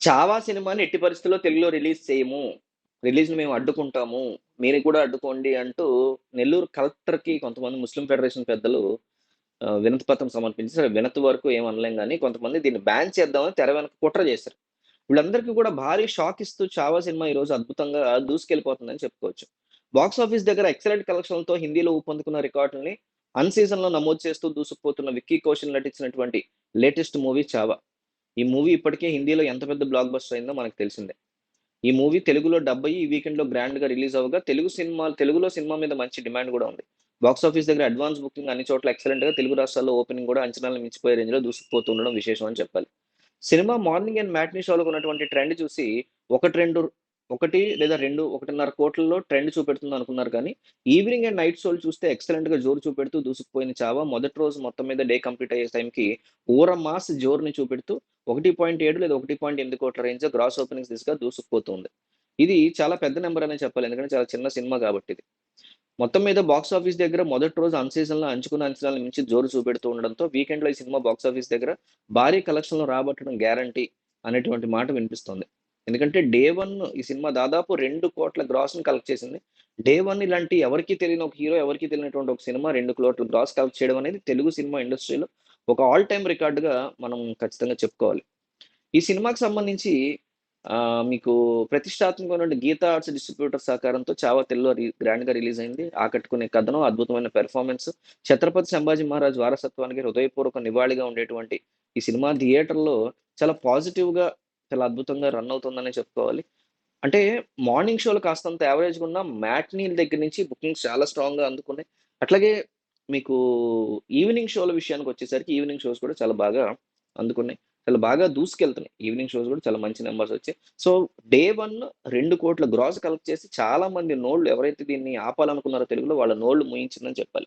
'చావా' సినిమాని ఎట్టి పరిస్థితుల్లో తెలుగులో రిలీజ్ చేయము. రిలీజ్‌ని మేము అడ్డుకుంటాము. మీరు కూడా అడ్డుకోండి అంటూ నెల్లూరు కలెక్టర్‌కి కొంతమంది ముస్లిం ఫెడరేషన్ పెద్దలు వినతి పత్రం సమర్పించి, సరే వినతి వరకు ఏమి అనలేం గానీ, కొంతమంది దీన్ని బ్యాన్ చేద్దామని తెర వెనక కుట్ర చేశారు. వీళ్ళందరికీ కూడా భారీ షాక్ ఇస్తూ 'చావా' సినిమా ఈరోజు అద్భుతంగా దూసుకెళ్ళిపోతుందని చెప్పుకోవచ్చు. బాక్స్ ఆఫీస్ దగ్గర ఎక్సలెంట్ కలెక్షన్‌లతో హిందీలో ఊపందుకున్న రికార్డుల్ని అన్ సీజన్‌లో నమోదు చేస్తూ దూసుకుపోతున్న విక్కీ కౌశల్ నటించినటువంటి లేటెస్ట్ మూవీ 'చావా'. ఈ మూవీ ఇప్పటికే హిందీలో ఎంత పెద్ద బ్లాక్ బస్టర్ అయిందో మనకు తెలిసిందే. ఈ మూవీ తెలుగులో డబ్ అయ్యి ఈ వీకెండ్‌లో గ్రాండ్‌గా రిలీజ్ అవ్వగా తెలుగులో సినిమా మీద మంచి డిమాండ్ గూడా ఉంది. బాక్స్ ఆఫీస్ దగ్గర అడ్వాన్స్ బుకింగ్ అన్ని చోట్ల ఎక్సలెంట్‌గా, తెలుగు రాష్ట్రాల్లో ఓపెనింగ్ గూడా అంచనాలను మించిపోయే రేంజ్‌లో దూసుకుపోతూ ఉండడం విశేషం అని చెప్పాలి. సినిమా మార్నింగ్ అండ్ మ్యాట్నీ షోలకు ఉన్నటువంటి ట్రెండ్ చూసి 1, 2 1 లేదా 2, 1.5 కోట్లలో ట్రెండ్ చూపెడుతుందనుకున్నారు కానీ, ఈవినింగ్ అండ్ నైట్ షోలు చూస్తే ఎక్సలెంట్‌గా జోరు చూపెడుతూ దూసుకుపోయిన 'చావా' మొదటి రోజు మొత్తం మీద డే కంప్లీట్ అయ్యే టైంకి ఊర మాస్ జోరుని చూపెడుతూ 1.7 లేదా 1.8 కోట్ల రేంజ్‌లో గ్రాస్ ఓపెనింగ్స్ దిశగా దూసుకుపోతుంది. ఇది చాలా పెద్ద నంబర్ అనే చెప్పాలి. ఎందుకంటే చాలా చిన్న సినిమా గాబట్టి ఇది. మొత్తం మీద బాక్స్ ఆఫీస్ దగ్గర మొదటి రోజు అన్ సీజన్‌లో అంచుకున్న అంచనాలను మించి జోరు చూపెడుతూ ఉండడంతో వీకెండ్‌లో ఈ సినిమా బాక్స్ ఆఫీస్ దగ్గర భారీ కలెక్షన్‌లు రాబట్టడం గ్యారంటీ అనేటువంటి మాట వినిపిస్తోంది. ఎందుకంటే డే 1 ఈ సినిమా దాదాపు 2,00,00,000 గ్రాస్‌ని కలెక్ట్ చేసింది. డే 1 ఇలాంటి ఎవరికీ తెలియని ఒక హీరో, ఎవరికీ తెలియనటువంటి ఒక సినిమా 2,00,00,000 గ్రాస్ కలెక్ట్ చేయడం అనేది తెలుగు సినిమా ఇండస్ట్రీలో ఒక ఆల్ టైమ్ రికార్డ్‌గా మనం ఖచ్చితంగా చెప్పుకోవాలి. ఈ సినిమాకి సంబంధించి మీకు ప్రతిష్టాత్మకమైనటువంటి గీతా ఆర్ట్స్ డిస్ట్రిబ్యూటర్ సహకారంతో 'చావా' తెలుగులో గ్రాండ్‌గా రిలీజ్ అయింది. ఆకట్టుకునే కథనం, అద్భుతమైన పెర్ఫార్మన్స్, ఛత్రపతి సంభాజీ మహారాజ్ వారసత్వానికి హృదయపూర్వక నివాళిగా ఉండేటువంటి ఈ సినిమా థియేటర్‌లో చాలా పాజిటివ్‌గా, చాలా అద్భుతంగా రన్ అవుతుందనే చెప్పుకోవాలి. అంటే మార్నింగ్ షోలు కాస్తంత యావరేజ్‌గున్న మ్యాట్‌నీల దగ్గర నుంచి బుకింగ్స్ చాలా స్ట్రాంగ్‌గా అందుకున్నాయి. అట్లాగే మీకు ఈవినింగ్ షోల విషయానికొచ్చేసరికి ఈవినింగ్ షోస్ కూడా చాలా బాగా అందుకున్నాయి. చాలా బాగా దూసుకెళ్తున్నాయి. ఈవినింగ్ షోస్ కూడా చాలా మంచి నంబర్స్ వచ్చాయి. సో, డే 1 2,00,00,000 గ్రాస్ కలెక్ట్ చేసి చాలా మంది నోళ్ళు ఎవరైతే దీన్ని ఆపాలనుకున్నారో తెలుగులో వాళ్ళ నోళ్ళు మూయించిందని చెప్పాలి.